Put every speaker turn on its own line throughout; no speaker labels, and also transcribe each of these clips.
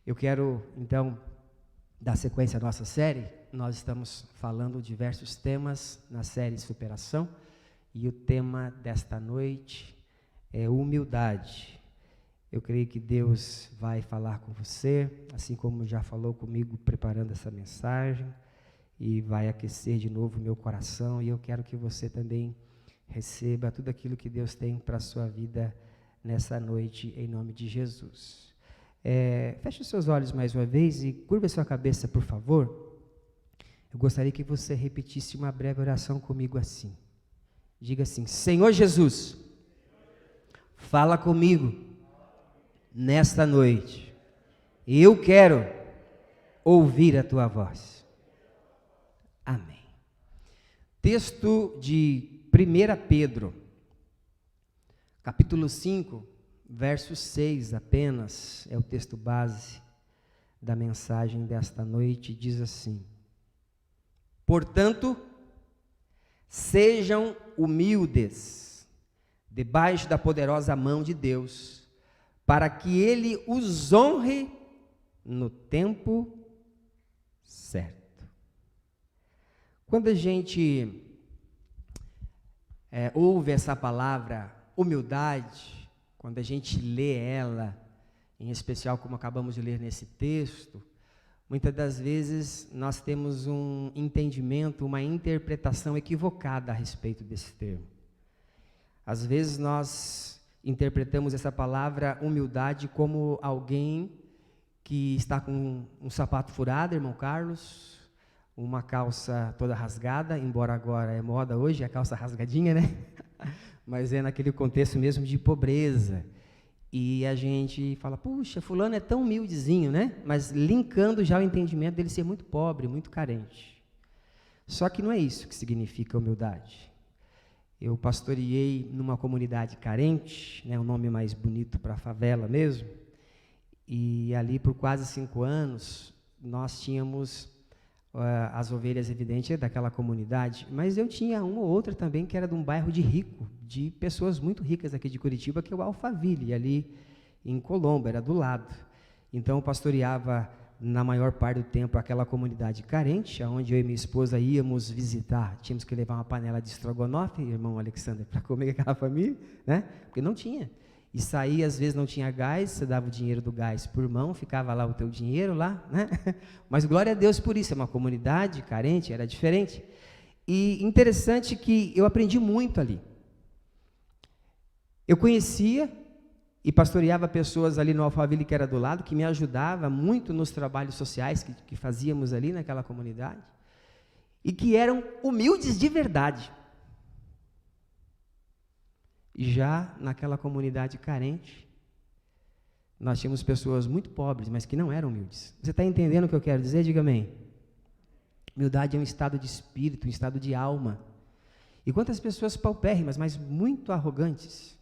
Eu quero, então, dar sequência à nossa série. Nós estamos falando diversos temas na série Superação, e o tema desta noite é humildade. Eu creio que Deus vai falar com você, assim como já falou comigo preparando essa mensagem, e vai aquecer de novo o meu coração, e eu quero que você também receba tudo aquilo que Deus tem para a sua vida nessa noite, em nome de Jesus. Feche os seus olhos mais uma vez e curva a sua cabeça, por favor. Eu gostaria que você repetisse uma breve oração comigo assim. Diga assim: Senhor Jesus, fala comigo nesta noite. Eu quero ouvir a tua voz. Amém. Texto de 1 Pedro, capítulo 5, verso 6 apenas, é o texto base da mensagem desta noite, diz assim: portanto, sejam humildes, debaixo da poderosa mão de Deus, para que Ele os honre no tempo certo. Quando a gente ouve essa palavra humildade, quando a gente lê ela, em especial como acabamos de ler nesse texto, muitas das vezes nós temos um entendimento, uma interpretação equivocada a respeito desse termo. Às vezes nós interpretamos essa palavra humildade como alguém que está com um sapato furado, irmão Carlos, uma calça toda rasgada, embora agora é moda hoje, a calça rasgadinha, né? Mas é naquele contexto mesmo de pobreza. E a gente fala, puxa, fulano é tão humildezinho, né? Mas linkando já o entendimento dele ser muito pobre, muito carente. Só que não é isso que significa humildade. Eu pastoreei numa comunidade carente, né, o nome mais bonito para a favela mesmo, e ali por quase 5 anos nós tínhamos as ovelhas evidentes daquela comunidade, mas eu tinha uma ou outra também que era de um bairro de rico, de pessoas muito ricas aqui de Curitiba, que é o Alphaville, ali em Colombo, era do lado. Então eu pastoreava na maior parte do tempo aquela comunidade carente, onde eu e minha esposa íamos visitar, tínhamos que levar uma panela de estrogonofe, irmão Alexander, para comer aquela família, né? Porque não tinha. E saía, às vezes não tinha gás, você dava o dinheiro do gás por mão, ficava lá o teu dinheiro lá, né? Mas glória a Deus por isso, é uma comunidade carente, era diferente. E interessante que eu aprendi muito ali. Eu conhecia e pastoreava pessoas ali no Alphaville, que era do lado, que me ajudava muito nos trabalhos sociais que fazíamos ali naquela comunidade, e que eram humildes de verdade. E já naquela comunidade carente, nós tínhamos pessoas muito pobres, mas que não eram humildes. Você está entendendo o que eu quero dizer? Diga amém. Humildade é um estado de espírito, um estado de alma. E quantas pessoas paupérrimas, mas muito arrogantes,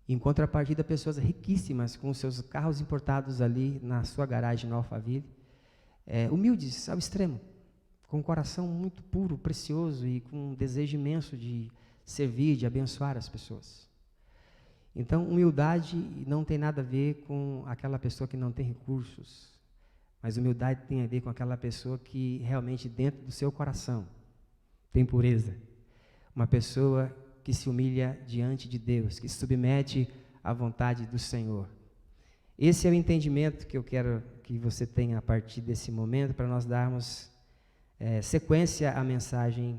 em contrapartida, pessoas riquíssimas, com seus carros importados ali na sua garagem no Alphaville, humildes ao extremo, com um coração muito puro, precioso e com um desejo imenso de servir, de abençoar as pessoas. Então, humildade não tem nada a ver com aquela pessoa que não tem recursos, mas humildade tem a ver com aquela pessoa que realmente dentro do seu coração tem pureza. Uma pessoa que se humilha diante de Deus, que se submete à vontade do Senhor. Esse é o entendimento que eu quero que você tenha a partir desse momento, para nós darmos sequência à mensagem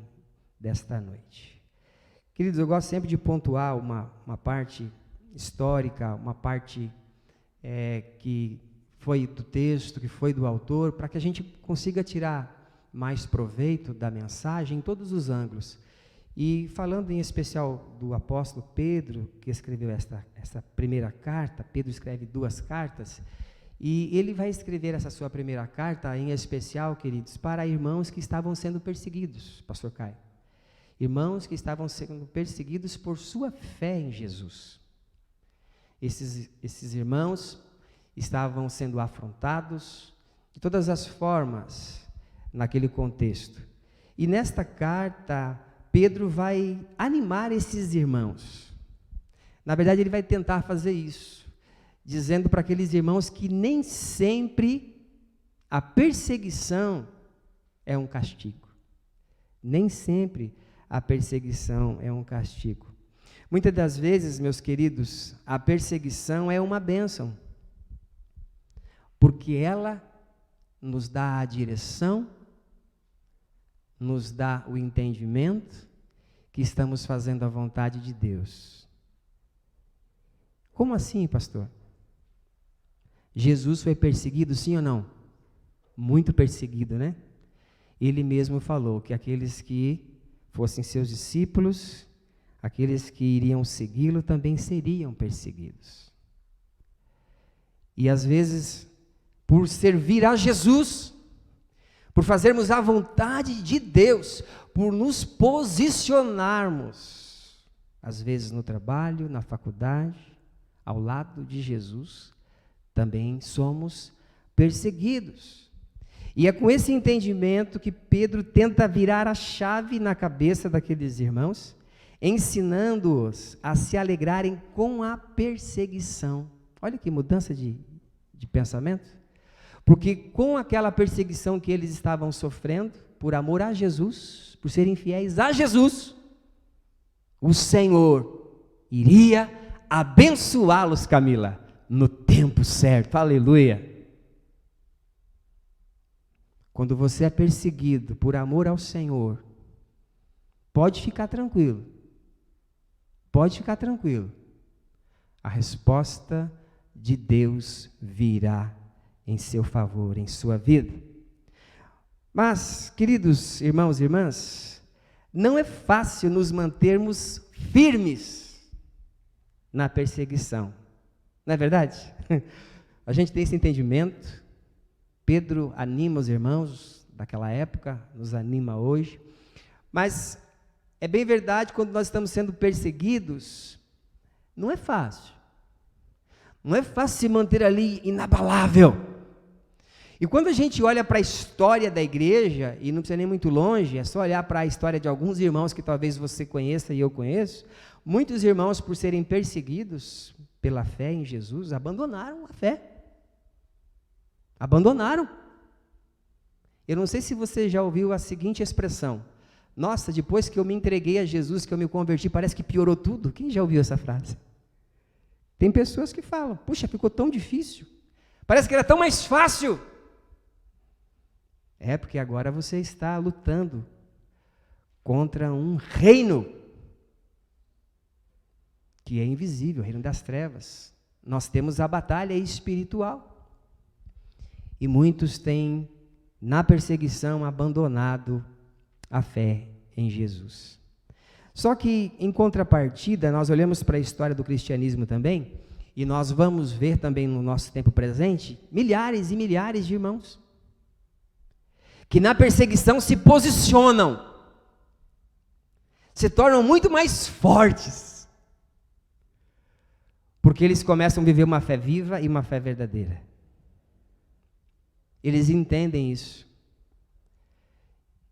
desta noite. Queridos, eu gosto sempre de pontuar uma parte histórica, uma parte que foi do texto, que foi do autor, para que a gente consiga tirar mais proveito da mensagem em todos os ângulos. E falando em especial do apóstolo Pedro, que escreveu essa primeira carta, Pedro escreve 2 cartas, e ele vai escrever essa sua primeira carta, em especial, queridos, para irmãos que estavam sendo perseguidos, pastor Caio. Irmãos que estavam sendo perseguidos por sua fé em Jesus. Esses irmãos estavam sendo afrontados de todas as formas naquele contexto. E nesta carta, Pedro vai animar esses irmãos. Na verdade, ele vai tentar fazer isso, dizendo para aqueles irmãos que nem sempre a perseguição é um castigo. Nem sempre a perseguição é um castigo. Muitas das vezes, meus queridos, a perseguição é uma bênção, porque ela nos dá a direção, nos dá o entendimento que estamos fazendo a vontade de Deus. Como assim, pastor? Jesus foi perseguido, sim ou não? Muito perseguido, né? Ele mesmo falou que aqueles que fossem seus discípulos, aqueles que iriam segui-lo também seriam perseguidos. E às vezes, por servir a Jesus, por fazermos a vontade de Deus, por nos posicionarmos, às vezes no trabalho, na faculdade, ao lado de Jesus, também somos perseguidos. E é com esse entendimento que Pedro tenta virar a chave na cabeça daqueles irmãos, ensinando-os a se alegrarem com a perseguição. Olha que mudança de pensamento. Porque com aquela perseguição que eles estavam sofrendo, por amor a Jesus, por serem fiéis a Jesus, o Senhor iria abençoá-los, Camila, no tempo certo. Aleluia! Quando você é perseguido por amor ao Senhor, pode ficar tranquilo. Pode ficar tranquilo. A resposta de Deus virá em seu favor, em sua vida. Mas, queridos irmãos e irmãs, não é fácil nos mantermos firmes na perseguição. Não é verdade? A gente tem esse entendimento. Pedro anima os irmãos daquela época, nos anima hoje. Mas é bem verdade, quando nós estamos sendo perseguidos, não é fácil. Não é fácil se manter ali inabalável. E quando a gente olha para a história da igreja, e não precisa nem muito longe, é só olhar para a história de alguns irmãos que talvez você conheça e eu conheço, muitos irmãos, por serem perseguidos pela fé em Jesus, abandonaram a fé. Abandonaram. Eu não sei se você já ouviu a seguinte expressão: nossa, depois que eu me entreguei a Jesus, que eu me converti, parece que piorou tudo. Quem já ouviu essa frase? Tem pessoas que falam, puxa, ficou tão difícil, parece que era tão mais fácil. É porque agora você está lutando contra um reino que é invisível, o reino das trevas. Nós temos a batalha espiritual. E muitos têm, na perseguição, abandonado a fé em Jesus. Só que, em contrapartida, nós olhamos para a história do cristianismo também, e nós vamos ver também no nosso tempo presente, milhares e milhares de irmãos, que na perseguição se posicionam, se tornam muito mais fortes, porque eles começam a viver uma fé viva e uma fé verdadeira. Eles entendem isso.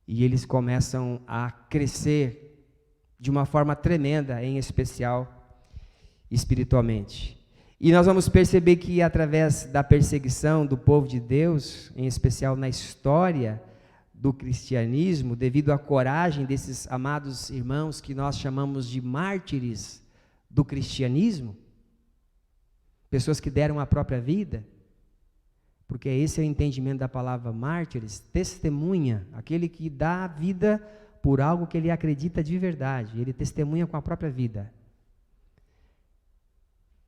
E eles começam a crescer de uma forma tremenda, em especial espiritualmente. E nós vamos perceber que através da perseguição do povo de Deus, em especial na história do cristianismo, devido à coragem desses amados irmãos que nós chamamos de mártires do cristianismo, pessoas que deram a própria vida, porque esse é o entendimento da palavra mártires, testemunha, aquele que dá a vida por algo que ele acredita de verdade, ele testemunha com a própria vida.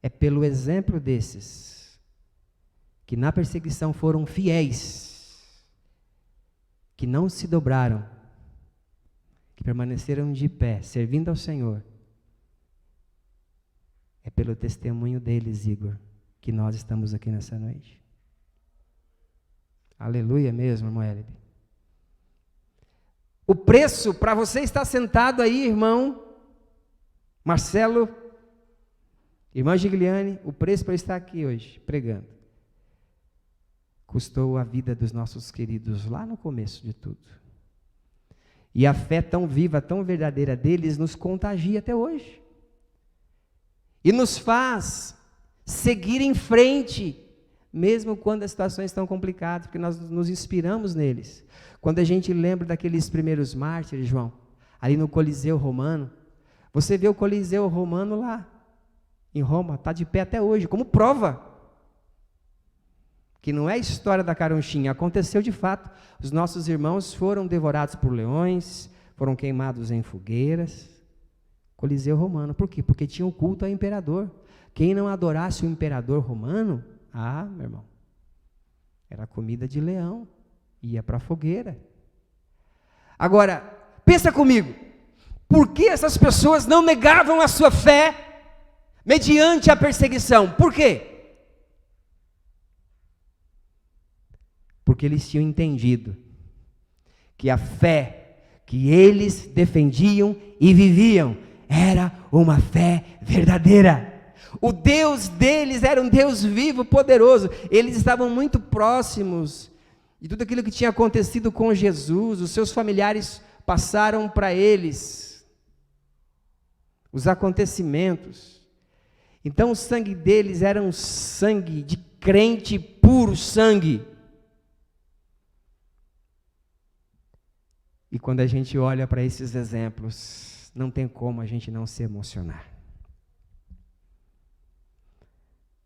É pelo exemplo desses, que na perseguição foram fiéis, que não se dobraram, que permaneceram de pé, servindo ao Senhor. É pelo testemunho deles, Igor, que nós estamos aqui nessa noite. Aleluia mesmo, irmão Hélio. O preço para você estar sentado aí, irmão Marcelo, irmã Gigliane, o preço para eu estar aqui hoje, pregando, custou a vida dos nossos queridos lá no começo de tudo. E a fé tão viva, tão verdadeira deles nos contagia até hoje. E nos faz seguir em frente, mesmo quando as situações estão complicadas, porque nós nos inspiramos neles. Quando a gente lembra daqueles primeiros mártires, João, ali no Coliseu Romano, você vê o Coliseu Romano lá, em Roma, está de pé até hoje, como prova, que não é história da caronchinha, aconteceu de fato. Os nossos irmãos foram devorados por leões, foram queimados em fogueiras. Coliseu Romano, por quê? Porque tinha um culto ao imperador. Quem não adorasse o imperador romano, meu irmão, era comida de leão, ia para a fogueira. Agora, pensa comigo, por que essas pessoas não negavam a sua fé mediante a perseguição? Por quê? Porque eles tinham entendido que a fé que eles defendiam e viviam era uma fé verdadeira. O Deus deles era um Deus vivo, poderoso. Eles estavam muito próximos de tudo aquilo que tinha acontecido com Jesus. Os seus familiares passaram para eles os acontecimentos. Então o sangue deles era um sangue de crente puro sangue. E quando a gente olha para esses exemplos, não tem como a gente não se emocionar.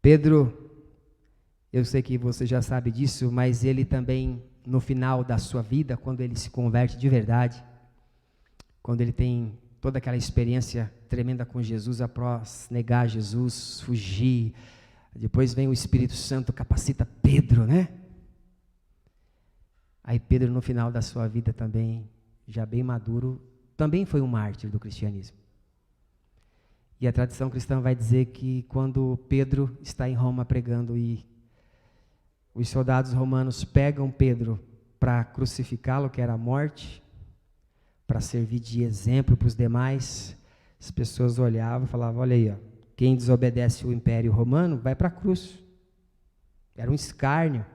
Pedro, eu sei que você já sabe disso, mas ele também, no final da sua vida, quando ele se converte de verdade, quando ele tem toda aquela experiência tremenda com Jesus, após negar Jesus, fugir, depois vem o Espírito Santo, capacita Pedro, né? Aí Pedro, no final da sua vida também, já bem maduro, também foi um mártir do cristianismo. E a tradição cristã vai dizer que quando Pedro está em Roma pregando e os soldados romanos pegam Pedro para crucificá-lo, que era a morte, para servir de exemplo para os demais, as pessoas olhavam e falavam, olha aí, ó, quem desobedece o Império Romano vai para a cruz. Era um escárnio.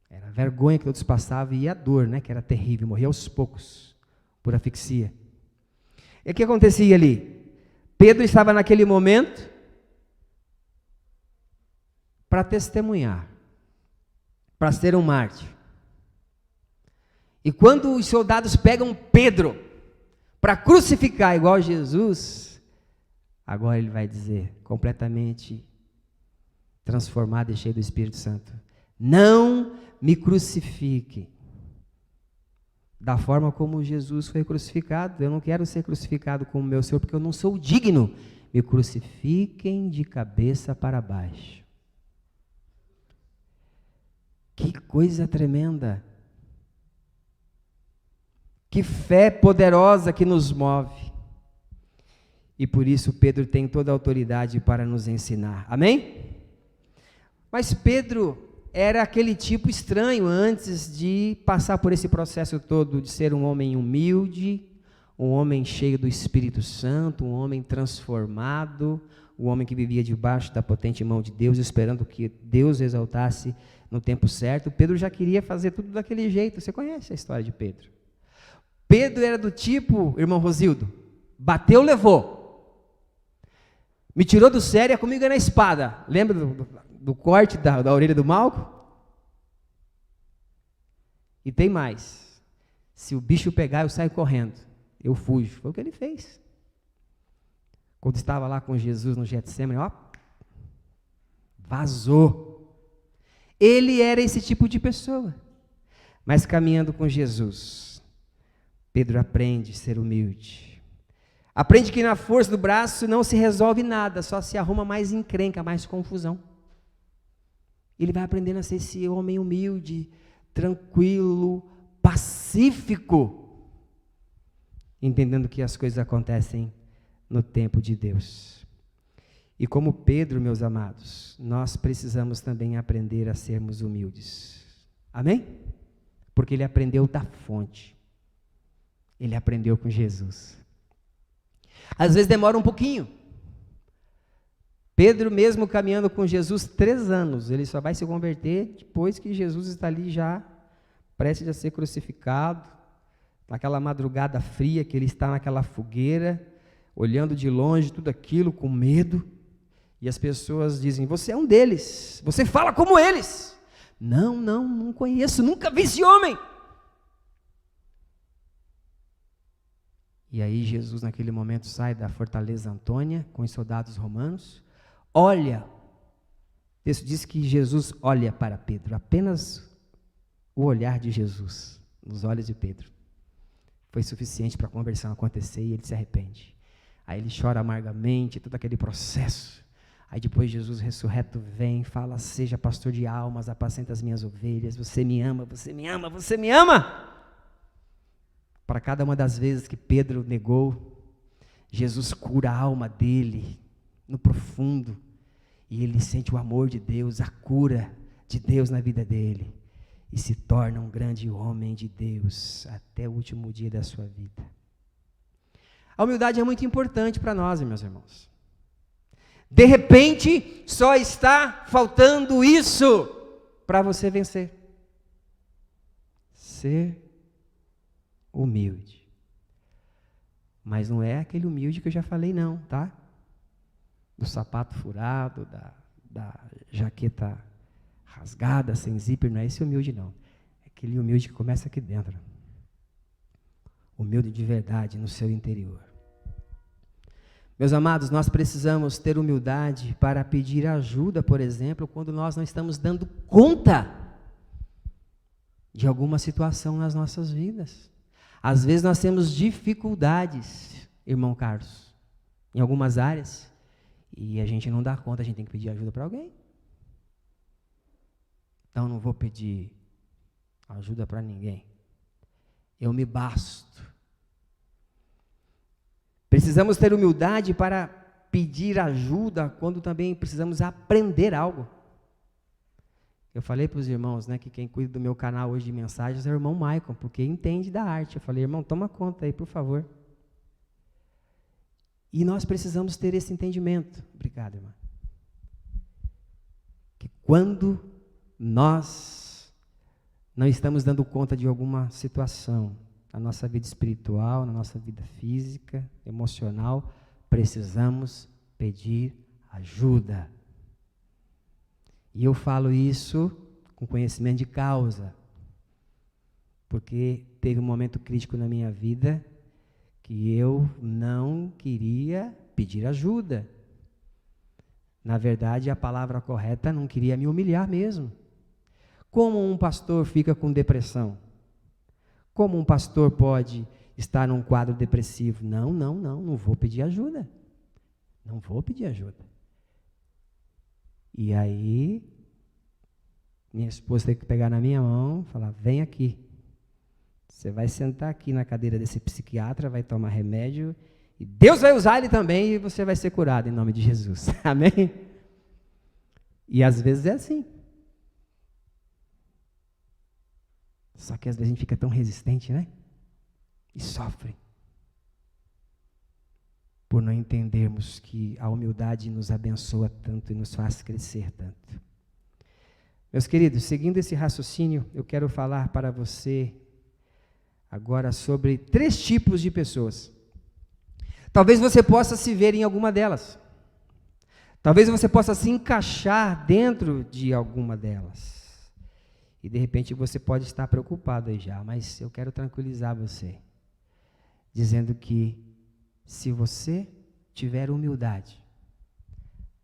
Era a vergonha que todos passavam e a dor, né, que era terrível, morria aos poucos, por asfixia. E o que acontecia ali? Pedro estava naquele momento para testemunhar, para ser um mártir. E quando os soldados pegam Pedro para crucificar igual Jesus, agora ele vai dizer, completamente transformado e cheio do Espírito Santo, não me crucifique da forma como Jesus foi crucificado. Eu não quero ser crucificado como meu Senhor, porque eu não sou digno. Me crucifiquem de cabeça para baixo. Que coisa tremenda. Que fé poderosa que nos move. E por isso Pedro tem toda a autoridade para nos ensinar. Amém? Mas Pedro era aquele tipo estranho antes de passar por esse processo todo de ser um homem humilde, um homem cheio do Espírito Santo, um homem transformado, um homem que vivia debaixo da potente mão de Deus, esperando que Deus exaltasse no tempo certo. Pedro já queria fazer tudo daquele jeito. Você conhece a história de Pedro? Pedro era do tipo, irmão Rosildo, bateu, levou. Me tirou do sério, é comigo é na espada. Lembra do corte da orelha do Malco? E tem mais. Se o bicho pegar, eu saio correndo. Eu fujo. Foi o que ele fez. Quando estava lá com Jesus no Getsemane, ó, vazou. Ele era esse tipo de pessoa. Mas caminhando com Jesus, Pedro aprende a ser humilde. Aprende que na força do braço não se resolve nada, só se arruma mais encrenca, mais confusão. Ele vai aprendendo a ser esse homem humilde, tranquilo, pacífico, entendendo que as coisas acontecem no tempo de Deus. E como Pedro, meus amados, nós precisamos também aprender a sermos humildes. Amém? Porque ele aprendeu da fonte. Ele aprendeu com Jesus. Às vezes demora um pouquinho. Pedro, mesmo caminhando com Jesus 3 anos, ele só vai se converter depois que Jesus está ali já prestes a ser crucificado, naquela madrugada fria que ele está naquela fogueira, olhando de longe tudo aquilo com medo, E as pessoas dizem, você é um deles, você fala como eles. Não conheço, nunca vi esse homem. E aí Jesus naquele momento sai da fortaleza Antônia com os soldados romanos, olha, o texto diz que Jesus olha para Pedro, apenas o olhar de Jesus nos olhos de Pedro foi suficiente para a conversão acontecer e ele se arrepende. Aí ele chora amargamente, todo aquele processo. Aí depois Jesus ressurreto vem, fala, seja pastor de almas, apacenta as minhas ovelhas, você me ama, você me ama, você me ama. Para cada uma das vezes que Pedro negou, Jesus cura a alma dele, no profundo, e ele sente o amor de Deus, a cura de Deus na vida dele, e se torna um grande homem de Deus, até o último dia da sua vida. A humildade é muito importante para nós, meus irmãos. De repente, só está faltando isso para você vencer. Ser humilde. Mas não é aquele humilde que eu já falei não, tá? Do sapato furado, da jaqueta rasgada, sem zíper, não é esse humilde não. É aquele humilde que começa aqui dentro. Humilde de verdade no seu interior. Meus amados, nós precisamos ter humildade para pedir ajuda, por exemplo, quando nós não estamos dando conta de alguma situação nas nossas vidas. Às vezes nós temos dificuldades, irmão Carlos, em algumas áreas, e a gente não dá conta, a gente tem que pedir ajuda para alguém. Então não vou pedir ajuda para ninguém. Eu me basto. Precisamos ter humildade para pedir ajuda quando também precisamos aprender algo. Eu falei para os irmãos, né, que quem cuida do meu canal hoje de mensagens é o irmão Maicon, porque entende da arte. Eu falei, irmão, toma conta aí, por favor. E nós precisamos ter esse entendimento. Obrigado, irmã. Que quando nós não estamos dando conta de alguma situação, na nossa vida espiritual, na nossa vida física, emocional, precisamos pedir ajuda. E eu falo isso com conhecimento de causa, porque teve um momento crítico na minha vida que eu não queria pedir ajuda. Na verdade, a palavra correta, não queria me humilhar mesmo. Como um pastor fica com depressão? Como um pastor pode estar num quadro depressivo? Não vou pedir ajuda. Não vou pedir ajuda. E aí, minha esposa teve que pegar na minha mão e falar, vem aqui. Você vai sentar aqui na cadeira desse psiquiatra, vai tomar remédio, e Deus vai usar ele também, e você vai ser curado em nome de Jesus. Amém? E às vezes é assim. Só que às vezes a gente fica tão resistente, né? E sofre. Por não entendermos que a humildade nos abençoa tanto e nos faz crescer tanto. Meus queridos, seguindo esse raciocínio, eu quero falar para você agora sobre 3 tipos de pessoas. Talvez você possa se ver em alguma delas. Talvez você possa se encaixar dentro de alguma delas. E de repente você pode estar preocupado aí já, mas eu quero tranquilizar você, dizendo que se você tiver humildade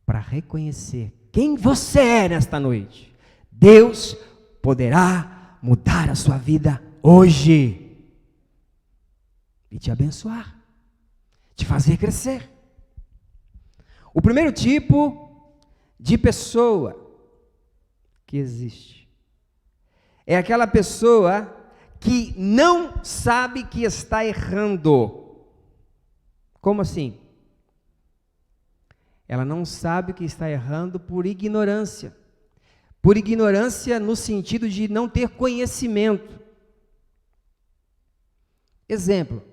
para reconhecer quem você é nesta noite, Deus poderá mudar a sua vida hoje e te abençoar, te fazer crescer. O primeiro tipo de pessoa que existe é aquela pessoa que não sabe que está errando. Como assim? Ela não sabe que está errando por ignorância. Por ignorância no sentido de não ter conhecimento. Exemplo.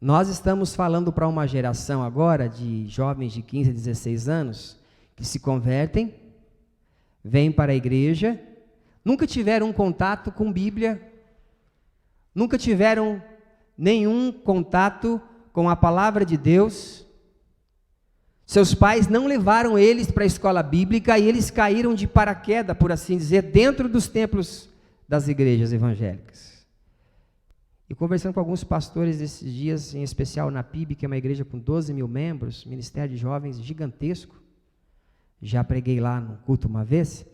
Nós estamos falando para uma geração agora de jovens de 15 a 16 anos que se convertem, vêm para a igreja, nunca tiveram um contato com Bíblia, nunca tiveram nenhum contato com a palavra de Deus, Seus pais não levaram eles para a escola bíblica e eles caíram de paraquedas, por assim dizer, dentro dos templos das igrejas evangélicas. E conversando com alguns pastores esses dias, em especial na PIB, que é uma igreja com 12 mil membros, ministério de jovens gigantesco, já preguei lá no culto uma vez,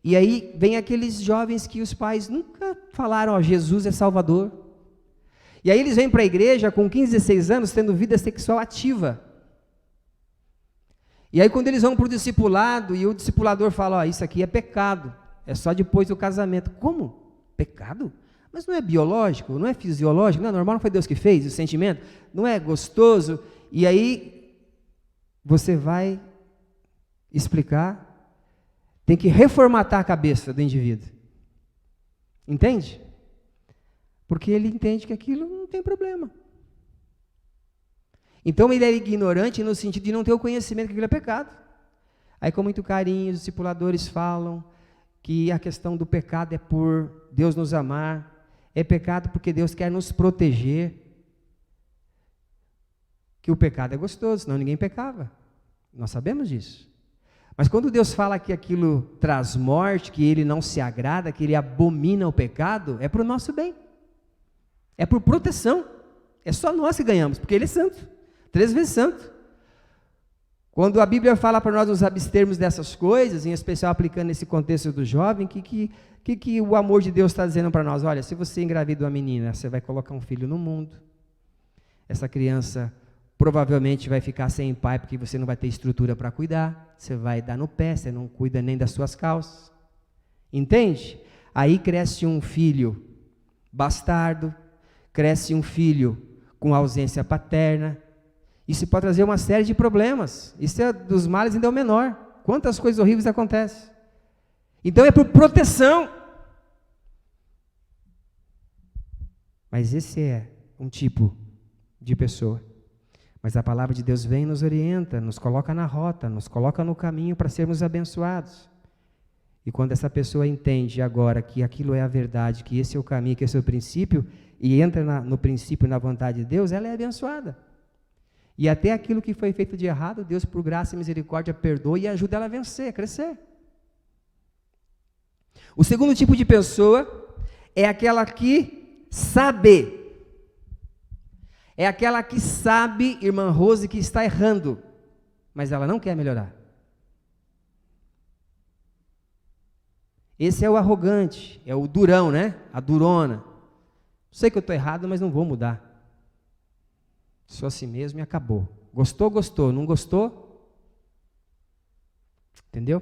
e aí vem aqueles jovens que os pais nunca falaram, ó, Jesus é Salvador. E aí eles vêm para a igreja com 15, 16 anos, tendo vida sexual ativa. E aí quando eles vão para o discipulado, e o discipulador fala, ó, isso aqui é pecado, é só depois do casamento. Como? Pecado? Mas não é biológico, não é fisiológico, não é normal, não foi Deus que fez, o sentimento, não é gostoso. E aí você vai explicar, tem que reformatar a cabeça do indivíduo. Entende? Porque ele entende que aquilo não tem problema. Então ele é ignorante no sentido de não ter o conhecimento que aquilo é pecado. Aí com muito carinho os discipuladores falam que a questão do pecado é por Deus nos amar, é pecado porque Deus quer nos proteger, que o pecado é gostoso, senão ninguém pecava. Nós sabemos disso. Mas quando Deus fala que aquilo traz morte, que Ele não se agrada, que Ele abomina o pecado, é para o nosso bem. É por proteção. É só nós que ganhamos, porque Ele é santo. 3 vezes santo. Quando a Bíblia fala para nós nos abstermos dessas coisas, em especial aplicando esse contexto do jovem, que o amor de Deus está dizendo para nós? Olha, se você engravida uma menina, você vai colocar um filho no mundo. Essa criança provavelmente vai ficar sem pai, porque você não vai ter estrutura para cuidar. Você vai dar no pé, você não cuida nem das suas calças. Entende? Aí cresce um filho bastardo, cresce um filho com ausência paterna. Isso pode trazer uma série de problemas. Isso é dos males ainda é o menor. Quantas coisas horríveis acontecem. Então é por proteção. Mas esse é um tipo de pessoa. Mas a palavra de Deus vem e nos orienta, nos coloca na rota, nos coloca no caminho para sermos abençoados. E quando essa pessoa entende agora que aquilo é a verdade, que esse é o caminho, que esse é o princípio, e entra no princípio e na vontade de Deus, ela é abençoada. E até aquilo que foi feito de errado, Deus, por graça e misericórdia, perdoa e ajuda ela a vencer, a crescer. O segundo tipo de pessoa é aquela que sabe. É aquela que sabe, irmã Rose, que está errando, mas ela não quer melhorar. Esse é o arrogante, é o durão, né? A durona. Sei que eu estou errado, mas não vou mudar. Sou assim mesmo e acabou. Gostou, gostou. Não gostou? Entendeu?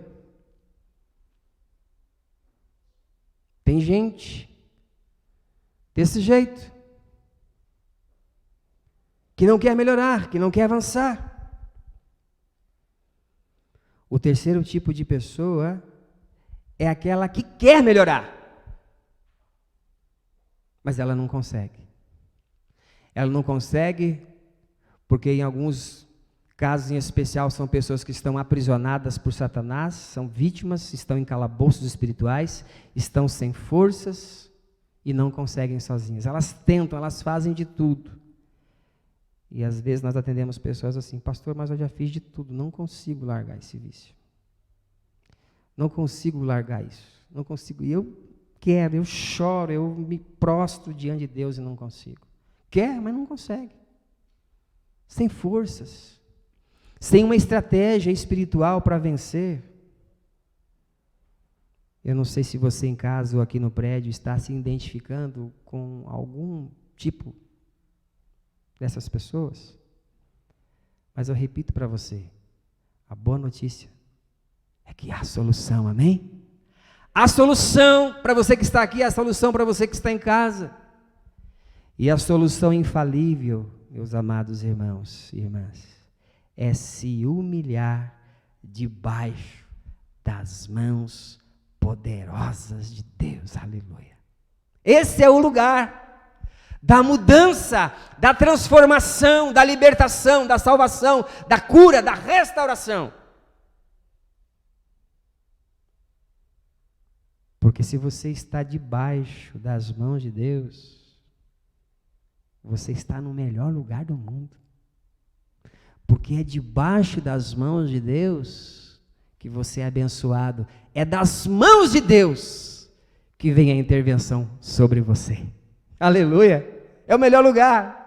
Tem gente desse jeito, que não quer melhorar, que não quer avançar. O terceiro tipo de pessoa é aquela que quer melhorar, mas ela não consegue. Ela não consegue porque em alguns casos em especial são pessoas que estão aprisionadas por Satanás, são vítimas, estão em calabouços espirituais, estão sem forças e não conseguem sozinhas. Elas tentam, elas fazem de tudo. E às vezes nós atendemos pessoas assim, pastor, mas eu já fiz de tudo, não consigo largar esse vício. Não consigo largar isso, não consigo. E eu quero, eu choro, eu me prostro diante de Deus e não consigo. Quer, mas não consegue. Sem forças, sem uma estratégia espiritual para vencer. Eu não sei se você em casa ou aqui no prédio está se identificando com algum tipo dessas pessoas, mas eu repito para você, a boa notícia é que há solução, amém? A solução para você que está aqui, a solução para você que está em casa, e a solução infalível, meus amados irmãos e irmãs, é se humilhar debaixo das mãos poderosas de Deus, aleluia. Esse é o lugar da mudança, da transformação, da libertação, da salvação, da cura, da restauração. Porque se você está debaixo das mãos de Deus, você está no melhor lugar do mundo. Porque é debaixo das mãos de Deus que você é abençoado. É das mãos de Deus que vem a intervenção sobre você. Aleluia! É o melhor lugar.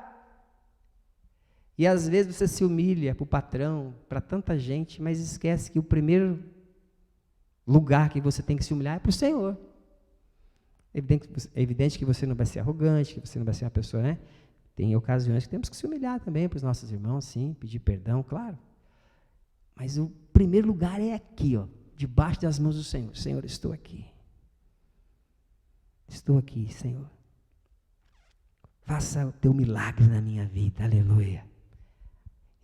E às vezes você se humilha para o patrão, para tanta gente, mas esquece que o primeiro lugar que você tem que se humilhar é para o Senhor. É evidente que você não vai ser arrogante, que você não vai ser uma pessoa, né? Tem ocasiões que temos que se humilhar também para os nossos irmãos, sim, pedir perdão, claro. Mas o primeiro lugar é aqui, ó, debaixo das mãos do Senhor. Senhor, estou aqui. Estou aqui, Senhor. Faça o teu milagre na minha vida, aleluia.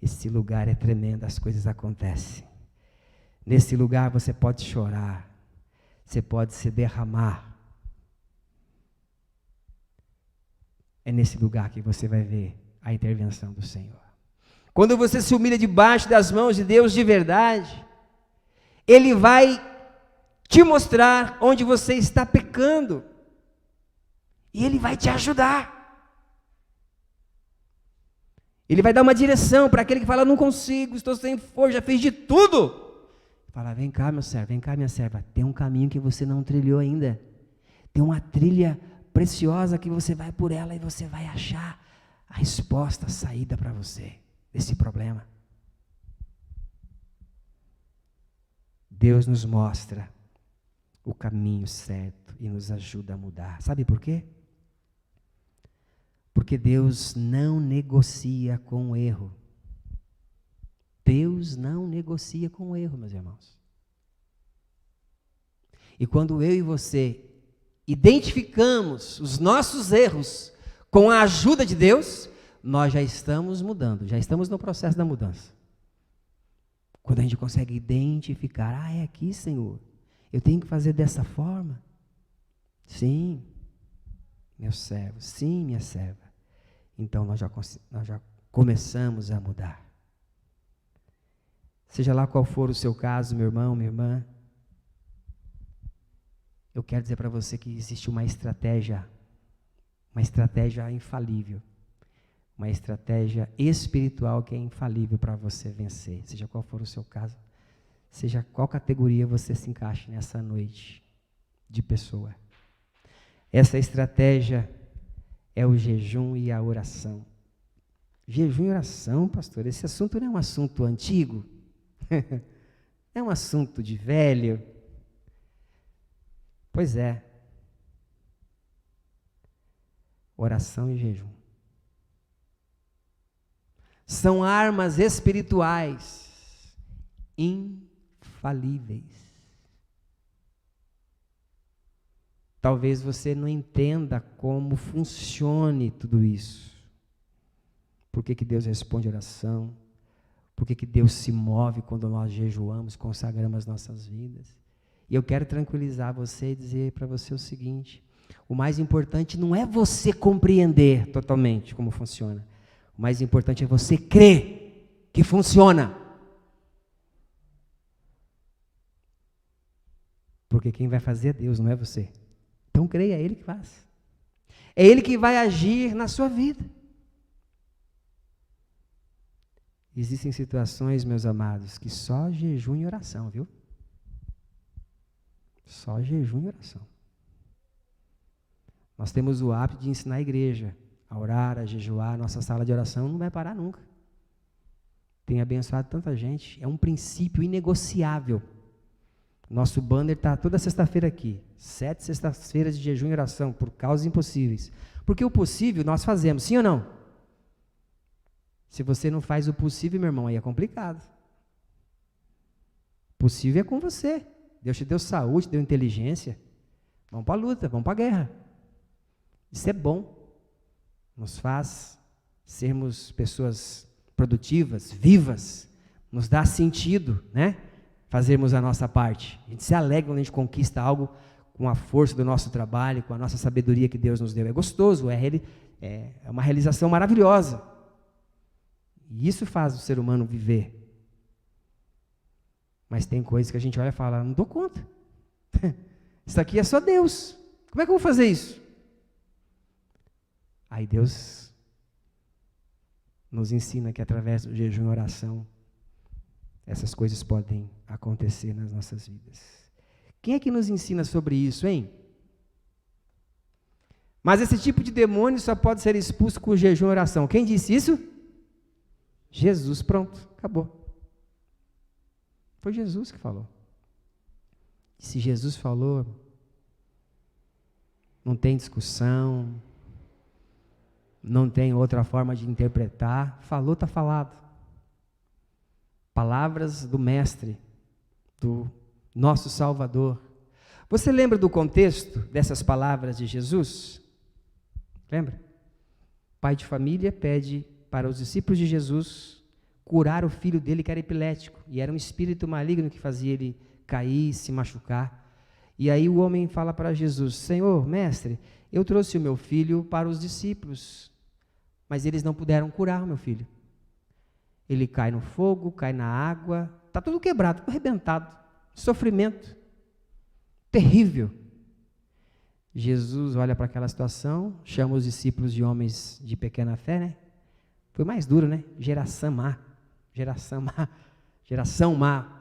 Esse lugar é tremendo, as coisas acontecem. Nesse lugar você pode chorar, você pode se derramar. É nesse lugar que você vai ver a intervenção do Senhor. Quando você se humilha debaixo das mãos de Deus de verdade, Ele vai te mostrar onde você está pecando. E Ele vai te ajudar. Ele vai dar uma direção para aquele que fala, não consigo, estou sem força, já fiz de tudo. Fala, vem cá, meu servo, vem cá, minha serva. Tem um caminho que você não trilhou ainda. Tem uma trilha preciosa que você vai por ela e você vai achar a resposta, a saída para você desse problema. Deus nos mostra o caminho certo e nos ajuda a mudar. Sabe por quê? Porque Deus não negocia com o erro. Deus não negocia com o erro, meus irmãos. E quando eu e você identificamos os nossos erros com a ajuda de Deus, nós já estamos mudando, já estamos no processo da mudança. Quando a gente consegue identificar, é aqui, Senhor, eu tenho que fazer dessa forma. Sim, meu servo, sim, minha serva. Então nós já começamos a mudar. Seja lá qual for o seu caso, meu irmão, minha irmã, eu quero dizer para você que existe uma estratégia infalível, uma estratégia espiritual que é infalível para você vencer, seja qual for o seu caso, seja qual categoria você se encaixe nessa noite de pessoa. Essa estratégia é o jejum e a oração. Jejum e oração, pastor, esse assunto não é um assunto antigo, é um assunto de velho. Pois é. Oração e jejum são armas espirituais infalíveis. Talvez você não entenda como funcione tudo isso. Por que Deus responde oração? Por que Deus se move quando nós jejuamos, consagramos as nossas vidas? E eu quero tranquilizar você e dizer para você o seguinte: o mais importante não é você compreender totalmente como funciona. O mais importante é você crer que funciona. Porque quem vai fazer é Deus, não é você. Então creia, é Ele que faz. É Ele que vai agir na sua vida. Existem situações, meus amados, que só jejum e oração, viu? Só jejum e oração. Nós temos o hábito de ensinar a igreja a orar, a jejuar. Nossa sala de oração não vai parar nunca. Tem abençoado tanta gente. É um princípio inegociável. Nosso banner está toda sexta-feira aqui. 7 sextas-feiras de jejum e oração por causas impossíveis. Porque o possível nós fazemos, sim ou não? Se você não faz o possível, meu irmão, aí é complicado. Possível é com você. Deus te deu saúde, te deu inteligência. Vamos para a luta, vamos para a guerra. Isso é bom. Nos faz sermos pessoas produtivas, vivas. Nos dá sentido, né? Fazermos a nossa parte. A gente se alegra quando a gente conquista algo com a força do nosso trabalho, com a nossa sabedoria que Deus nos deu. É gostoso, é uma realização maravilhosa. E isso faz o ser humano viver. Mas tem coisas que a gente olha e fala, não dou conta. Isso aqui é só Deus. Como é que eu vou fazer isso? Aí Deus nos ensina que através do jejum e oração, essas coisas podem acontecer nas nossas vidas. Quem é que nos ensina sobre isso, hein? Mas esse tipo de demônio só pode ser expulso com jejum e oração. Quem disse isso? Jesus, pronto, acabou. Foi Jesus que falou. E se Jesus falou, não tem discussão, não tem outra forma de interpretar. Falou, está falado. Palavras do Mestre, do nosso Salvador. Você lembra do contexto dessas palavras de Jesus? Lembra? Pai de família pede para os discípulos de Jesus curar o filho dele que era epilético. E era um espírito maligno que fazia ele cair, se machucar. E aí o homem fala para Jesus: Senhor, mestre, eu trouxe o meu filho para os discípulos, mas eles não puderam curar o meu filho. Ele cai no fogo, cai na água, está tudo quebrado, tudo arrebentado, sofrimento terrível. Jesus olha para aquela situação, chama os discípulos de homens de pequena fé, né? Foi mais duro, né? Geração má,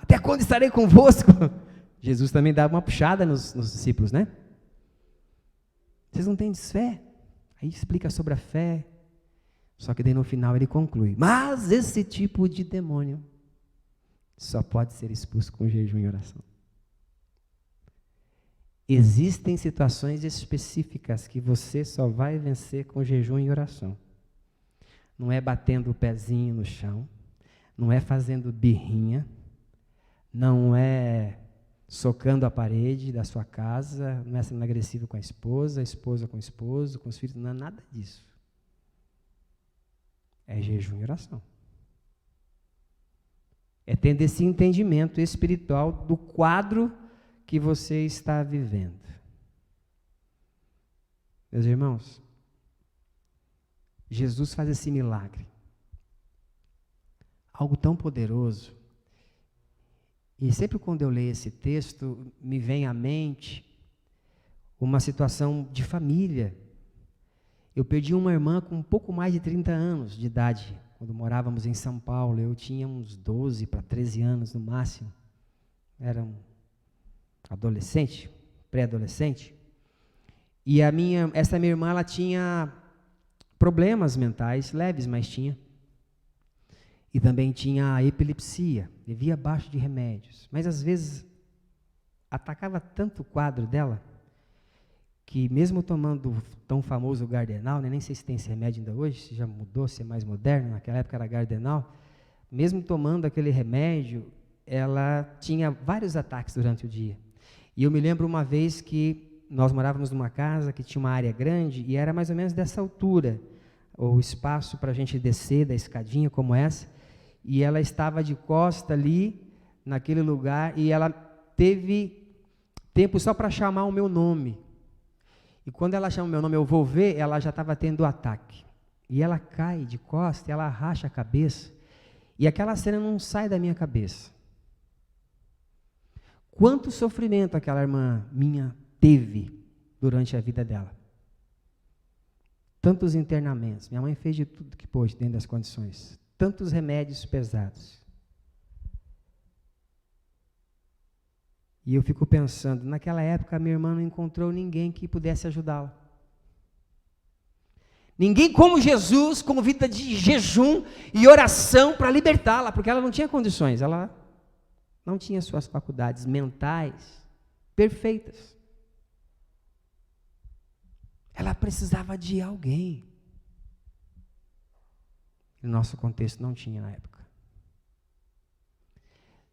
até quando estarei convosco? Jesus também dá uma puxada nos discípulos, né? Vocês não têm fé? Aí explica sobre a fé, só que daí no final ele conclui: mas esse tipo de demônio só pode ser expulso com jejum e oração. Existem situações específicas que você só vai vencer com jejum e oração. Não é batendo o pezinho no chão, não é fazendo birrinha, não é socando a parede da sua casa, não é sendo agressivo com a esposa com o esposo, com os filhos, não é nada disso. É jejum e oração. É tendo esse entendimento espiritual do quadro que você está vivendo. Meus irmãos, Jesus faz esse milagre. Algo tão poderoso. E sempre quando eu leio esse texto, me vem à mente uma situação de família. Eu perdi uma irmã com um pouco mais de 30 anos de idade, quando morávamos em São Paulo. Eu tinha uns 12 para 13 anos no máximo. Era um adolescente, pré-adolescente. E essa minha irmã, ela tinha problemas mentais leves, mas tinha. E também tinha a epilepsia, vivia abaixo de remédios. Mas às vezes atacava tanto o quadro dela, que mesmo tomando o tão famoso Gardenal, né, nem sei se tem esse remédio ainda hoje, se já mudou, se é mais moderno, naquela época era Gardenal, mesmo tomando aquele remédio, ela tinha vários ataques durante o dia. E eu me lembro uma vez que nós morávamos numa casa que tinha uma área grande, e era mais ou menos dessa altura, o espaço para a gente descer da escadinha como essa, e ela estava de costa ali, naquele lugar, e ela teve tempo só para chamar o meu nome. E quando ela chama o meu nome, eu vou ver, ela já estava tendo o ataque. E ela cai de costa, ela racha a cabeça, e aquela cena não sai da minha cabeça. Quanto sofrimento aquela irmã minha teve durante a vida dela. Tantos internamentos. Minha mãe fez de tudo que pôde dentro das condições. Tantos remédios pesados. E eu fico pensando, naquela época a minha irmã não encontrou ninguém que pudesse ajudá-la. Ninguém como Jesus, com vida de jejum e oração para libertá-la, porque ela não tinha condições, ela não tinha suas faculdades mentais perfeitas. Ela precisava de alguém. No nosso contexto não tinha na época.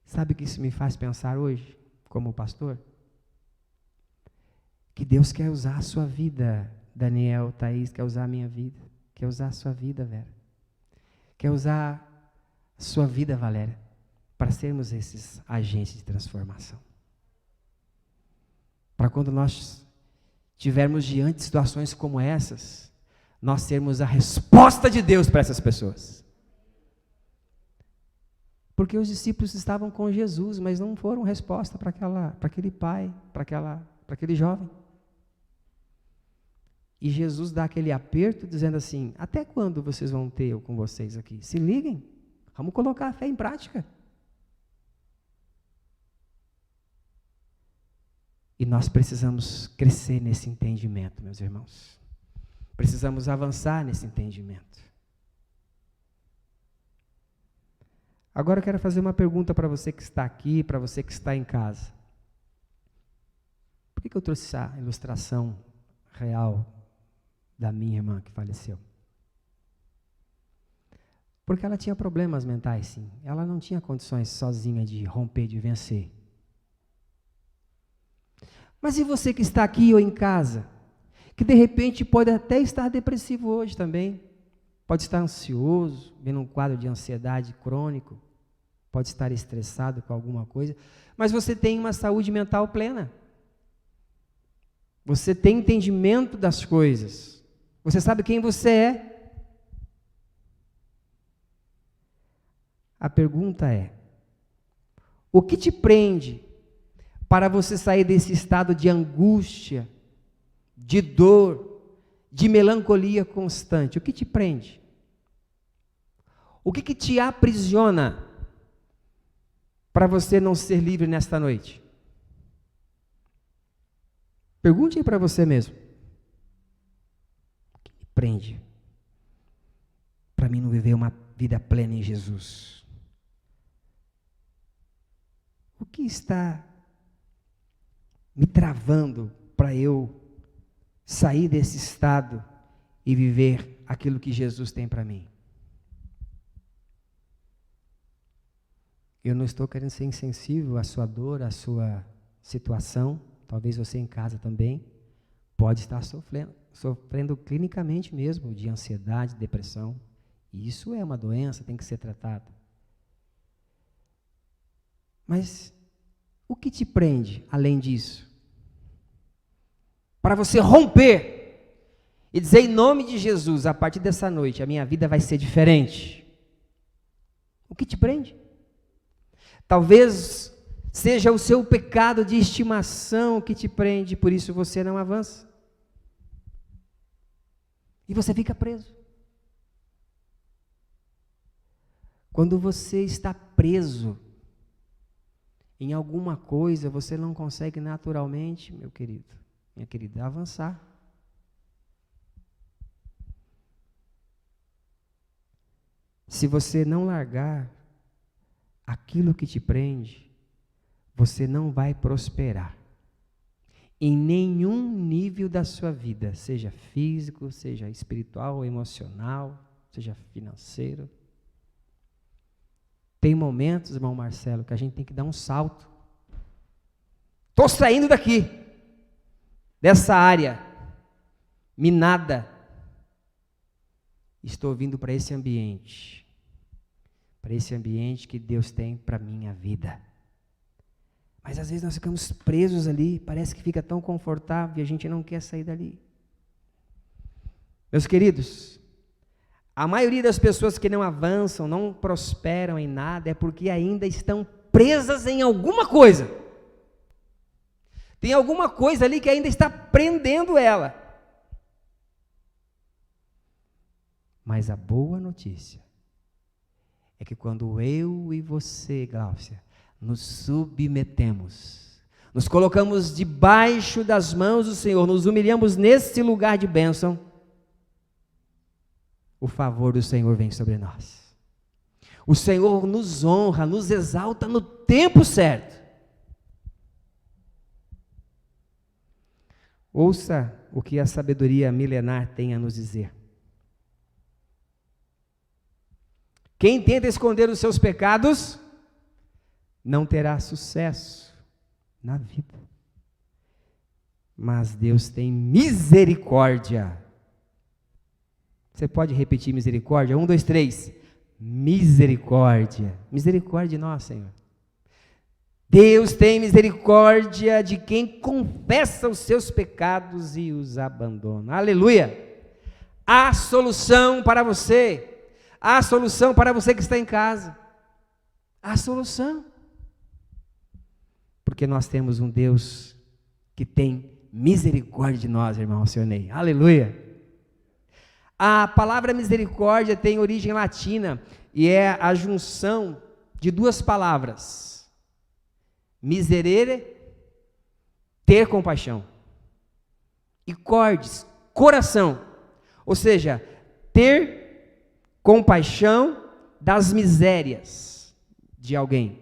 Sabe o que isso me faz pensar hoje, como pastor? Que Deus quer usar a sua vida, Daniel, Thaís, quer usar a minha vida, quer usar a sua vida, Vera. Quer usar a sua vida, Valéria, para sermos esses agentes de transformação. Para quando nós tivermos diante de situações como essas, nós sermos a resposta de Deus para essas pessoas. Porque os discípulos estavam com Jesus, mas não foram resposta para aquele pai, para aquele jovem. E Jesus dá aquele aperto dizendo assim, até quando vocês vão ter eu com vocês aqui? Se liguem, vamos colocar a fé em prática. E nós precisamos crescer nesse entendimento, meus irmãos. Precisamos avançar nesse entendimento. Agora eu quero fazer uma pergunta para você que está aqui, para você que está em casa. Por que eu trouxe essa ilustração real da minha irmã que faleceu? Porque ela tinha problemas mentais, sim. Ela não tinha condições sozinha de romper, de vencer. Mas e você que está aqui ou em casa, que de repente pode até estar depressivo hoje também, pode estar ansioso, vendo um quadro de ansiedade crônico, pode estar estressado com alguma coisa, mas você tem uma saúde mental plena. Você tem entendimento das coisas. Você sabe quem você é. A pergunta é: o que te prende para você sair desse estado de angústia, de dor, de melancolia constante? O que te prende? O que te aprisiona para você não ser livre nesta noite? Pergunte aí para você mesmo. O que me prende para mim não viver uma vida plena em Jesus? O que está me travando para eu sair desse estado e viver aquilo que Jesus tem para mim? Eu não estou querendo ser insensível à sua dor, à sua situação. Talvez você em casa também pode estar sofrendo clinicamente mesmo de ansiedade, depressão. E isso é uma doença, tem que ser tratado. Mas o que te prende além disso? Para você romper e dizer em nome de Jesus, a partir dessa noite, a minha vida vai ser diferente. O que te prende? Talvez seja o seu pecado de estimação que te prende, por isso você não avança. E você fica preso. Quando você está preso em alguma coisa, você não consegue naturalmente, meu querido, minha querida, avançar. Se você não largar aquilo que te prende, você não vai prosperar em nenhum nível da sua vida, seja físico, seja espiritual, emocional, seja financeiro. Tem momentos, irmão Marcelo, que a gente tem que dar um salto. Estou saindo daqui, dessa área minada. Estou vindo para esse ambiente que Deus tem para a minha vida. Mas às vezes nós ficamos presos ali, parece que fica tão confortável e a gente não quer sair dali. Meus queridos, a maioria das pessoas que não avançam, não prosperam em nada, é porque ainda estão presas em alguma coisa. Tem alguma coisa ali que ainda está prendendo ela. Mas a boa notícia é que quando eu e você, Gláucia, nos submetemos, nos colocamos debaixo das mãos do Senhor, nos humilhamos nesse lugar de bênção, o favor do Senhor vem sobre nós. O Senhor nos honra, nos exalta no tempo certo. Ouça o que a sabedoria milenar tem a nos dizer. Quem tenta esconder os seus pecados não terá sucesso na vida. Mas Deus tem misericórdia. Você pode repetir misericórdia? 1, 2, 3. Misericórdia. Misericórdia de nós, Senhor. Deus tem misericórdia de quem confessa os seus pecados e os abandona. Aleluia! Há solução para você. Há solução para você que está em casa. Há solução. Porque nós temos um Deus que tem misericórdia de nós, irmão Sionei. Aleluia! A palavra misericórdia tem origem latina e é a junção de duas palavras. Miserere, ter compaixão. E cordes, coração. Ou seja, ter compaixão das misérias de alguém.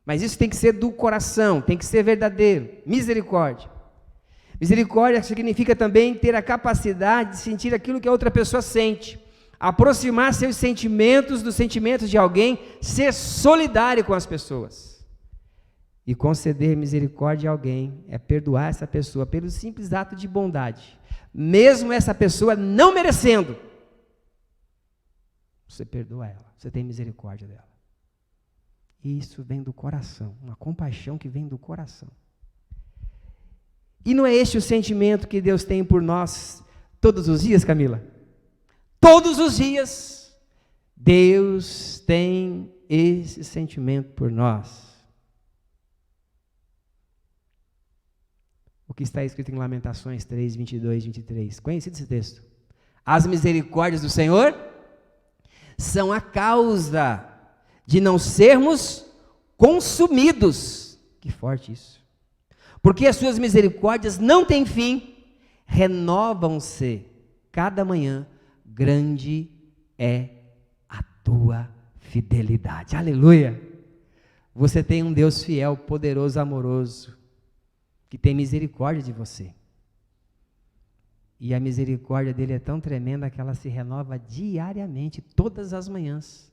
Mas isso tem que ser do coração, tem que ser verdadeiro. Misericórdia. Misericórdia significa também ter a capacidade de sentir aquilo que a outra pessoa sente. Aproximar seus sentimentos dos sentimentos de alguém, ser solidário com as pessoas. E conceder misericórdia a alguém é perdoar essa pessoa pelo simples ato de bondade, mesmo essa pessoa não merecendo. Você perdoa ela, você tem misericórdia dela. E isso vem do coração, uma compaixão que vem do coração. E não é este o sentimento que Deus tem por nós todos os dias, Camila? Todos os dias, Deus tem esse sentimento por nós. O que está escrito em Lamentações 3, 22, 23. Conhecido esse texto? As misericórdias do Senhor são a causa de não sermos consumidos. Que forte isso. Porque as suas misericórdias não têm fim, renovam-se cada manhã, grande é a tua fidelidade. Aleluia! Você tem um Deus fiel, poderoso, amoroso, que tem misericórdia de você. E a misericórdia dele é tão tremenda que ela se renova diariamente, todas as manhãs.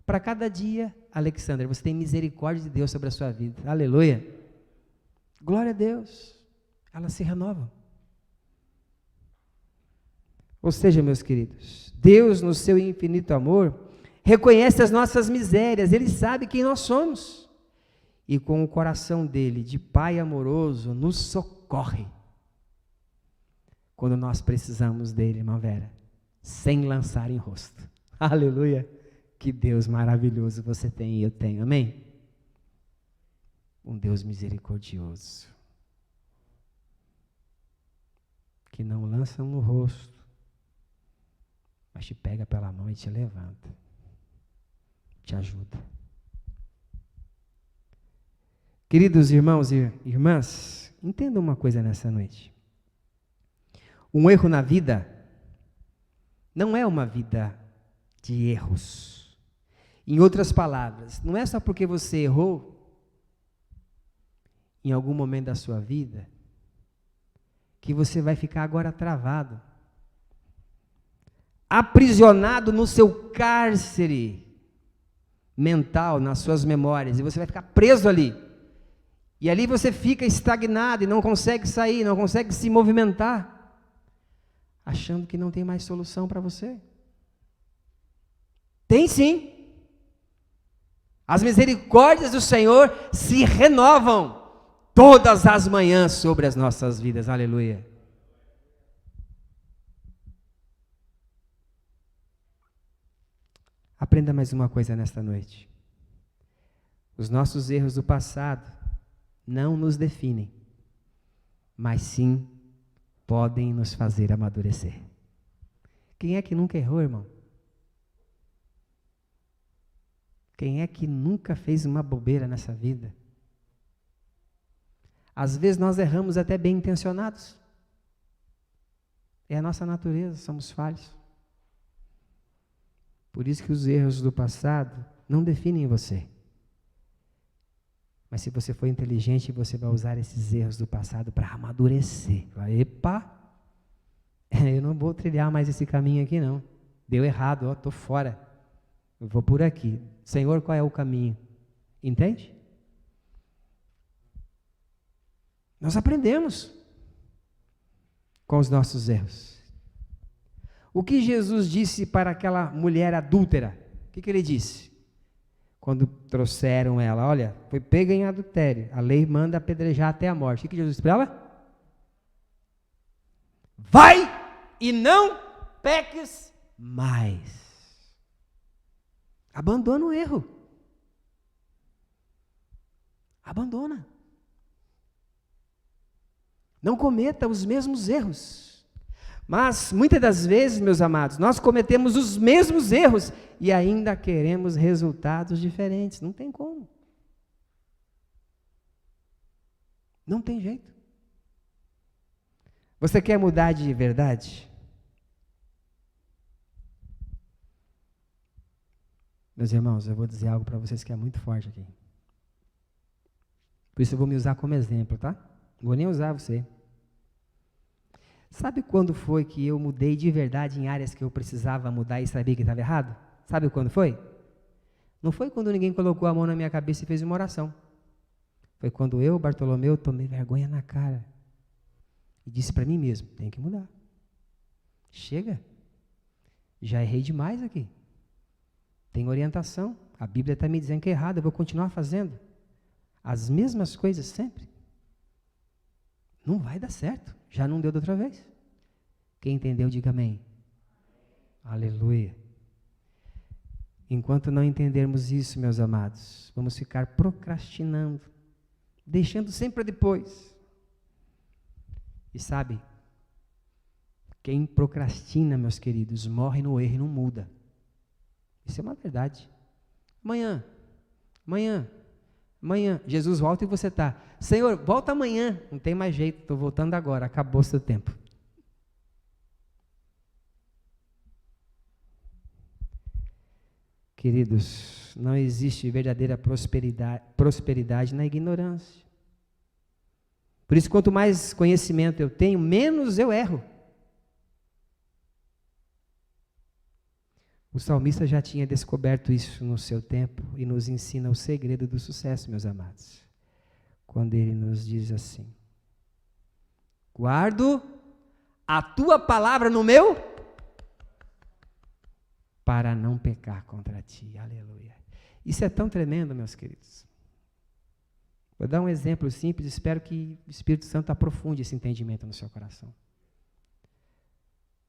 Para cada dia, Alexandre, você tem misericórdia de Deus sobre a sua vida. Aleluia! Glória a Deus, ela se renova. Ou seja, meus queridos, Deus no seu infinito amor, reconhece as nossas misérias, Ele sabe quem nós somos. E com o coração dele, de Pai amoroso, nos socorre. Quando nós precisamos dele, irmã Vera, sem lançar em rosto. Aleluia! Que Deus maravilhoso você tem e eu tenho, amém? Um Deus misericordioso, que não lança no rosto, mas te pega pela mão e te levanta, te ajuda. Queridos irmãos e irmãs, entendam uma coisa nessa noite. Um erro na vida não é uma vida de erros. Em outras palavras, não é só porque você errou em algum momento da sua vida que você vai ficar agora travado, aprisionado no seu cárcere mental, nas suas memórias, e você vai ficar preso ali. E ali você fica estagnado e não consegue sair, não consegue se movimentar, achando que não tem mais solução para você. Tem sim. As misericórdias do Senhor se renovam todas as manhãs sobre as nossas vidas. Aleluia. Aprenda mais uma coisa nesta noite. Os nossos erros do passado não nos definem, mas sim podem nos fazer amadurecer. Quem é que nunca errou, irmão? Quem é que nunca fez uma bobeira nessa vida? Às vezes nós erramos até bem intencionados. É a nossa natureza, somos falhos. Por isso que os erros do passado não definem você. Mas se você for inteligente, você vai usar esses erros do passado para amadurecer. Epa, eu não vou trilhar mais esse caminho aqui não. Deu errado, estou fora. Eu vou por aqui. Senhor, qual é o caminho? Entende? Nós aprendemos com os nossos erros. O que Jesus disse para aquela mulher adúltera? O que ele disse? Quando trouxeram ela, olha, foi pega em adultério, a lei manda apedrejar até a morte. O que Jesus disse para ela? Vai e não peques mais. Abandona o erro. Abandona. Não cometa os mesmos erros. Mas, muitas das vezes, meus amados, nós cometemos os mesmos erros e ainda queremos resultados diferentes. Não tem como. Não tem jeito. Você quer mudar de verdade? Meus irmãos, eu vou dizer algo para vocês que é muito forte aqui. Por isso eu vou me usar como exemplo, tá? Não vou nem usar você. Sabe quando foi que eu mudei de verdade em áreas que eu precisava mudar e sabia que estava errado? Sabe quando foi? Não foi quando ninguém colocou a mão na minha cabeça e fez uma oração. Foi quando eu, Bartolomeu, tomei vergonha na cara. E disse para mim mesmo, tem que mudar. Chega. Já errei demais aqui. Tem orientação. A Bíblia está me dizendo que é errado, eu vou continuar fazendo as mesmas coisas sempre. Não vai dar certo. Já não deu da outra vez. Quem entendeu, diga amém. Aleluia. Enquanto não entendermos isso, meus amados, vamos ficar procrastinando, deixando sempre para depois. E sabe, quem procrastina, meus queridos, morre no erro e não muda. Isso é uma verdade. Amanhã, Jesus volta e você está, Senhor, volta amanhã, não tem mais jeito, estou voltando agora, acabou o seu tempo. Queridos, não existe verdadeira prosperidade na ignorância. Por isso, quanto mais conhecimento eu tenho, menos eu erro. O salmista já tinha descoberto isso no seu tempo e nos ensina o segredo do sucesso, meus amados. Quando ele nos diz assim: guardo a tua palavra no meu para não pecar contra ti. Aleluia. Isso é tão tremendo, meus queridos. Vou dar um exemplo simples, espero que o Espírito Santo aprofunde esse entendimento no seu coração.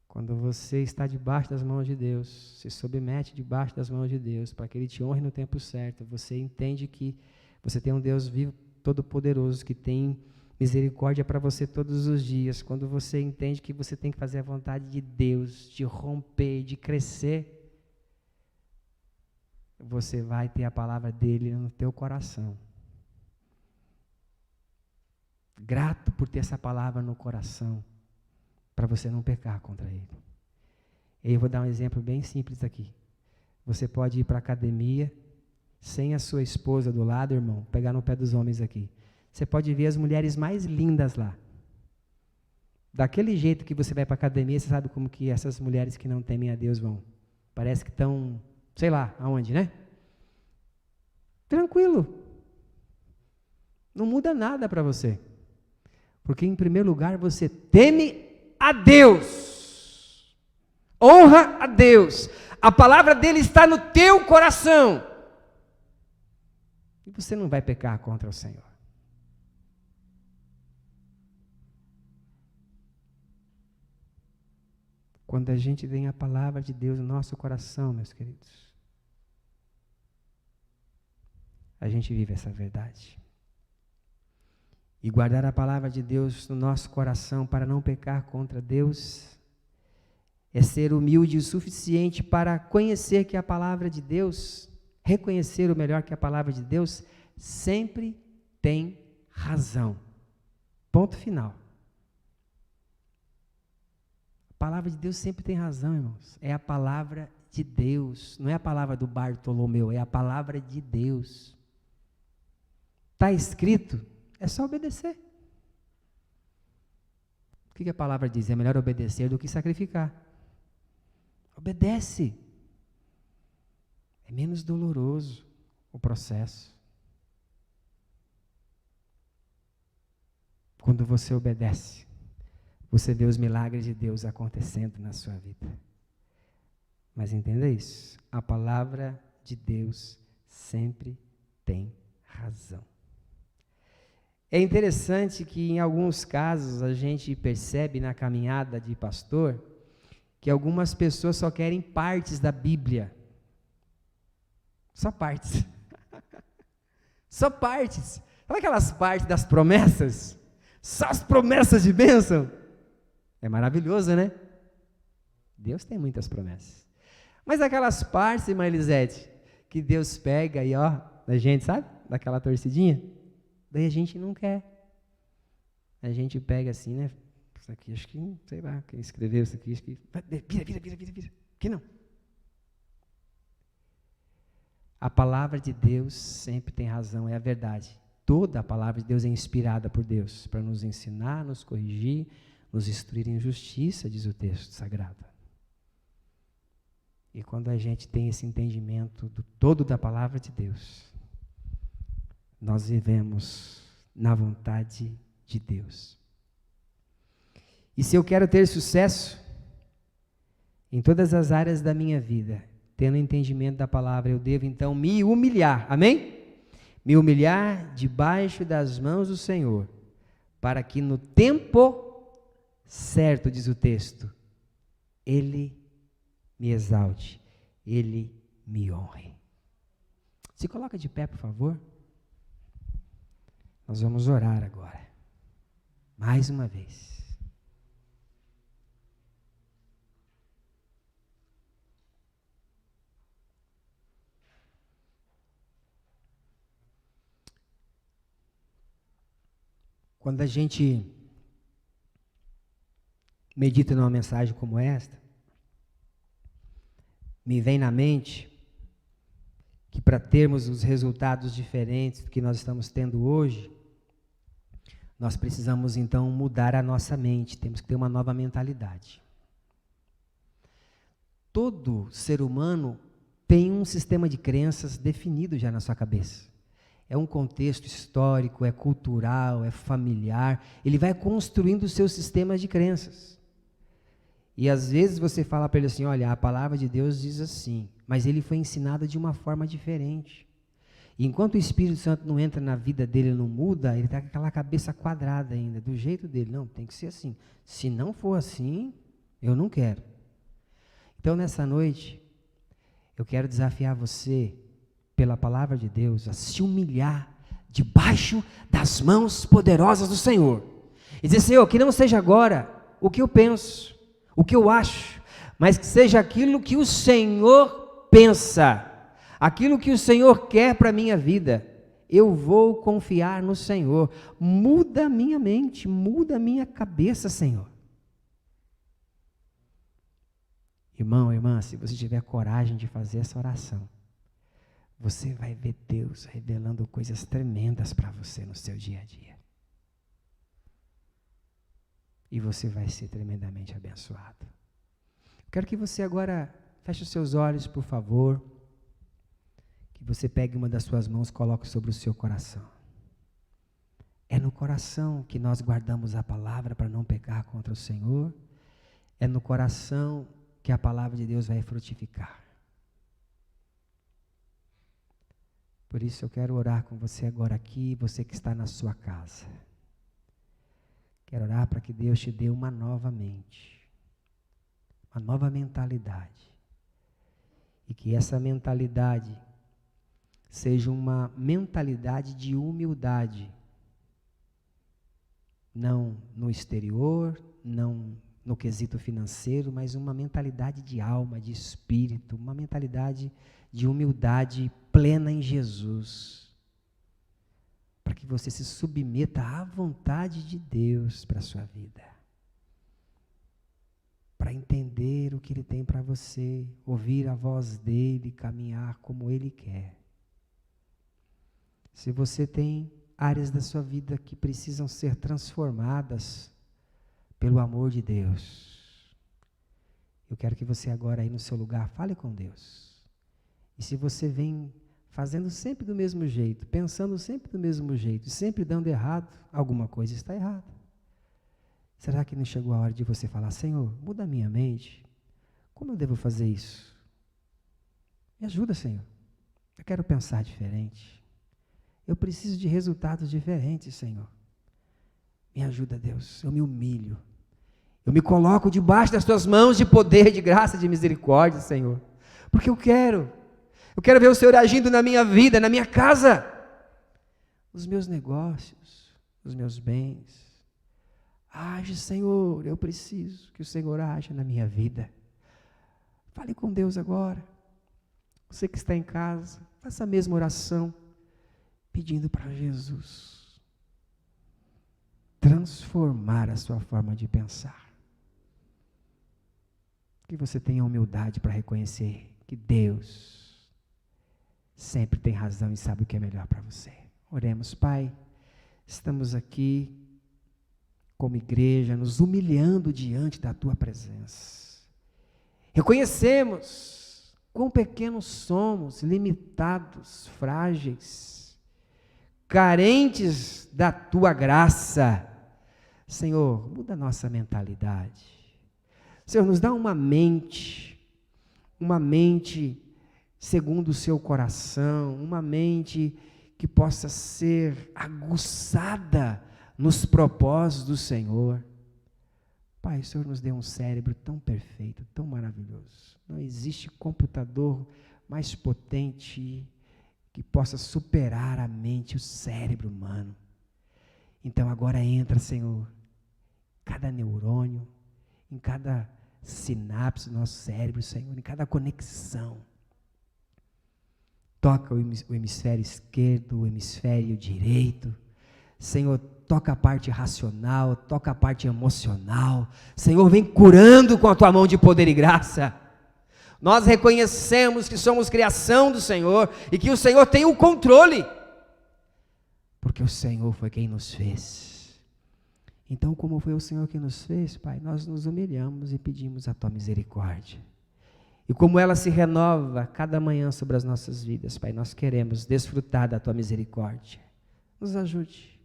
Quando você está debaixo das mãos de Deus, se submete debaixo das mãos de Deus, para que Ele te honre no tempo certo, você entende que você tem um Deus vivo, todo-poderoso, que tem misericórdia para você todos os dias. Quando você entende que você tem que fazer a vontade de Deus, de romper, de crescer, você vai ter a palavra dEle no teu coração. Grato por ter essa palavra no coração, para você não pecar contra Ele. E eu vou dar um exemplo bem simples aqui. Você pode ir para a academia, sem a sua esposa do lado, irmão, pegar no pé dos homens aqui. Você pode ver as mulheres mais lindas lá. Daquele jeito que você vai para a academia, você sabe como que essas mulheres que não temem a Deus vão. Parece que estão, sei lá, aonde, né? Tranquilo. Não muda nada para você. Porque, em primeiro lugar, você teme a Deus. Honra a Deus. A palavra dele está no teu coração. E você não vai pecar contra o Senhor. Quando a gente tem a palavra de Deus no nosso coração, meus queridos, a gente vive essa verdade. E guardar a palavra de Deus no nosso coração para não pecar contra Deus é ser humilde o suficiente para conhecer que a palavra de Deus, reconhecer o melhor que a palavra de Deus sempre tem razão. Ponto final. A palavra de Deus sempre tem razão, irmãos. É a palavra de Deus, não é a palavra do Bartolomeu, é a palavra de Deus. Está escrito, é só obedecer. O que a palavra diz? É melhor obedecer do que sacrificar. Obedece. É menos doloroso o processo. Quando você obedece, você vê os milagres de Deus acontecendo na sua vida. Mas entenda isso, a palavra de Deus sempre tem razão. É interessante que em alguns casos a gente percebe na caminhada de pastor que algumas pessoas só querem partes da Bíblia. Só partes. Só partes. Sabe aquelas partes das promessas? Só as promessas de bênção. É maravilhoso, né? Deus tem muitas promessas. Mas aquelas partes, irmã Elisete, que Deus pega aí, ó, da gente, sabe? Daquela torcidinha. Daí a gente não quer. A gente pega assim, né? Isso aqui, acho que, sei lá, quem escreveu isso aqui, acho que... Vira. Que não. A palavra de Deus sempre tem razão, é a verdade. Toda a palavra de Deus é inspirada por Deus para nos ensinar, nos corrigir, nos instruir em justiça, diz o texto sagrado. E quando a gente tem esse entendimento do todo da palavra de Deus, nós vivemos na vontade de Deus. E se eu quero ter sucesso em todas as áreas da minha vida, tendo entendimento da palavra, eu devo então me humilhar, amém? Me humilhar debaixo das mãos do Senhor, para que no tempo certo, diz o texto, Ele me exalte, Ele me honre. Se coloca de pé, por favor. Nós vamos orar agora. Mais uma vez. Quando a gente medita numa mensagem como esta, me vem na mente que para termos os resultados diferentes do que nós estamos tendo hoje, nós precisamos então mudar a nossa mente, temos que ter uma nova mentalidade. Todo ser humano tem um sistema de crenças definido já na sua cabeça. É um contexto histórico, é cultural, é familiar. Ele vai construindo os seus sistemas de crenças. E às vezes você fala para ele assim, olha, a palavra de Deus diz assim, mas ele foi ensinado de uma forma diferente. E enquanto o Espírito Santo não entra na vida dele, não muda, ele está com aquela cabeça quadrada ainda, do jeito dele. Não, tem que ser assim. Se não for assim, eu não quero. Então nessa noite, eu quero desafiar você, pela palavra de Deus, a se humilhar debaixo das mãos poderosas do Senhor. E dizer, Senhor, que não seja agora o que eu penso, o que eu acho, mas que seja aquilo que o Senhor pensa, aquilo que o Senhor quer para a minha vida. Eu vou confiar no Senhor. Muda a minha mente, muda a minha cabeça, Senhor. Irmão, irmã, se você tiver coragem de fazer essa oração, você vai ver Deus revelando coisas tremendas para você no seu dia a dia. E você vai ser tremendamente abençoado. Quero que você agora feche os seus olhos, por favor. Que você pegue uma das suas mãos e coloque sobre o seu coração. É no coração que nós guardamos a palavra para não pecar contra o Senhor. É no coração que a palavra de Deus vai frutificar. Por isso eu quero orar com você agora aqui, você que está na sua casa. Quero orar para que Deus te dê uma nova mente, uma nova mentalidade. E que essa mentalidade seja uma mentalidade de humildade. Não no exterior, não no quesito financeiro, mas uma mentalidade de alma, de espírito, uma mentalidade de humildade plena em Jesus, para que você se submeta à vontade de Deus para a sua vida, para entender o que Ele tem para você, ouvir a voz dEle, caminhar como Ele quer. Se você tem áreas da sua vida que precisam ser transformadas pelo amor de Deus, eu quero que você agora aí no seu lugar fale com Deus. E se você vem fazendo sempre do mesmo jeito, pensando sempre do mesmo jeito, sempre dando errado, alguma coisa está errada. Será que não chegou a hora de você falar, Senhor, muda a minha mente? Como eu devo fazer isso? Me ajuda, Senhor. Eu quero pensar diferente. Eu preciso de resultados diferentes, Senhor. Me ajuda, Deus. Eu me humilho. Eu me coloco debaixo das tuas mãos de poder, de graça, de misericórdia, Senhor. Porque eu quero ver o Senhor agindo na minha vida, na minha casa, os meus negócios, os meus bens, Age, Senhor, eu preciso que o Senhor haja na minha vida. Fale com Deus agora. Você que está em casa, faça a mesma oração, pedindo para Jesus transformar a sua forma de pensar. Que você tenha humildade para reconhecer que Deus sempre tem razão e sabe o que é melhor para você. Oremos. Pai, estamos aqui como igreja, nos humilhando diante da Tua presença. Reconhecemos quão pequenos somos, limitados, frágeis, carentes da Tua graça. Senhor, muda a nossa mentalidade. Senhor, nos dá uma mente segundo o Seu coração, uma mente que possa ser aguçada nos propósitos do Senhor. Pai, o Senhor nos deu um cérebro tão perfeito, tão maravilhoso. Não existe computador mais potente que possa superar a mente, o cérebro humano. Então agora entra, Senhor, cada neurônio, em cada sinapse do nosso cérebro, Senhor, em cada conexão. Toca o hemisfério esquerdo, o hemisfério direito. Senhor, toca a parte racional, toca a parte emocional. Senhor, vem curando com a Tua mão de poder e graça. Nós reconhecemos que somos criação do Senhor e que o Senhor tem o controle, porque o Senhor foi quem nos fez. Então, como foi o Senhor quem nos fez, Pai, nós nos humilhamos e pedimos a Tua misericórdia. E como ela se renova cada manhã sobre as nossas vidas, Pai, nós queremos desfrutar da Tua misericórdia. Nos ajude.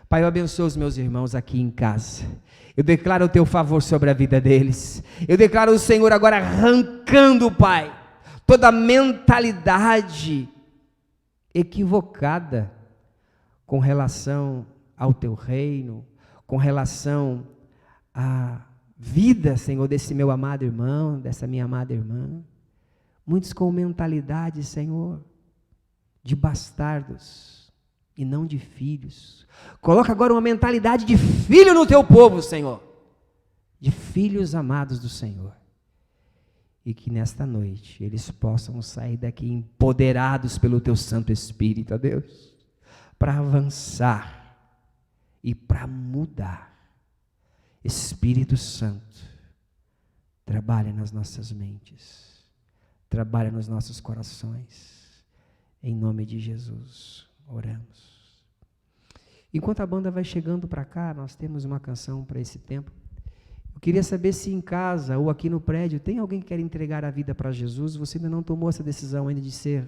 Pai, eu abençoo os meus irmãos aqui em casa. Eu declaro o Teu favor sobre a vida deles. Eu declaro o Senhor agora arrancando, Pai, toda mentalidade equivocada com relação ao Teu reino, com relação à vida, Senhor, desse meu amado irmão, dessa minha amada irmã. Muitos com mentalidade, Senhor, de bastardos e não de filhos. Coloca agora uma mentalidade de filho no Teu povo, Senhor, de filhos amados do Senhor. E que nesta noite eles possam sair daqui empoderados pelo Teu Santo Espírito, ó Deus, para avançar e para mudar. Espírito Santo, trabalha nas nossas mentes, trabalha nos nossos corações, em nome de Jesus, oramos. Enquanto a banda vai chegando para cá, nós temos uma canção para esse tempo. Eu queria saber se em casa ou aqui no prédio tem alguém que quer entregar a vida para Jesus. Você ainda não tomou essa decisão ainda de ser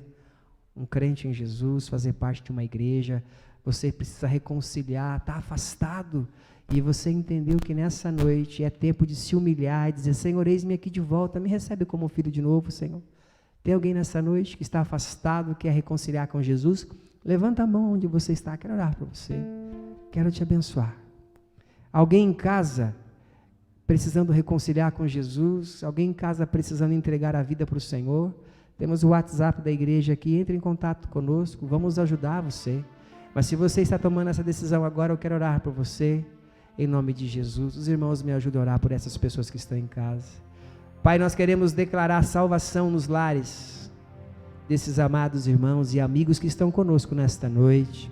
um crente em Jesus, fazer parte de uma igreja. Você precisa reconciliar, está afastado, e você entendeu que nessa noite é tempo de se humilhar e dizer: Senhor, eis-me aqui de volta, me recebe como filho de novo, Senhor. Tem alguém nessa noite que está afastado, quer reconciliar com Jesus? Levanta a mão onde você está, quero orar para você, quero te abençoar. Alguém em casa precisando reconciliar com Jesus, alguém em casa precisando entregar a vida para o Senhor, temos o WhatsApp da igreja aqui, entre em contato conosco, vamos ajudar você. Mas se você está tomando essa decisão agora, eu quero orar por você, em nome de Jesus. Os irmãos me ajudem a orar por essas pessoas que estão em casa. Pai, nós queremos declarar salvação nos lares desses amados irmãos e amigos que estão conosco nesta noite.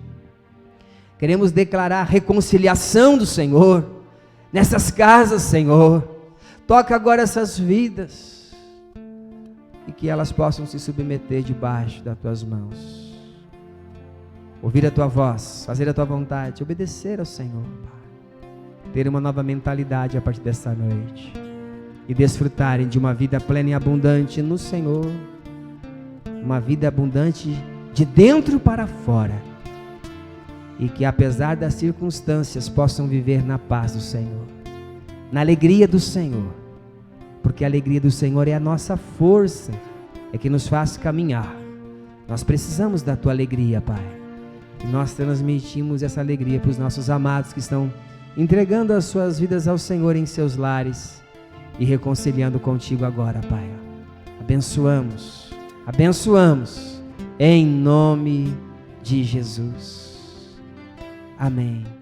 Queremos declarar reconciliação do Senhor nessas casas, Senhor. Toca agora essas vidas e que elas possam se submeter debaixo das Tuas mãos. Ouvir a Tua voz, fazer a Tua vontade, obedecer ao Senhor, Pai. Ter uma nova mentalidade a partir desta noite e desfrutarem de uma vida plena e abundante no Senhor, uma vida abundante de dentro para fora, e que apesar das circunstâncias possam viver na paz do Senhor, na alegria do Senhor, porque a alegria do Senhor é a nossa força, é que nos faz caminhar. Nós precisamos da Tua alegria, Pai. E nós transmitimos essa alegria para os nossos amados que estão entregando as suas vidas ao Senhor em seus lares e reconciliando contigo agora, Pai. Abençoamos, abençoamos, em nome de Jesus. Amém.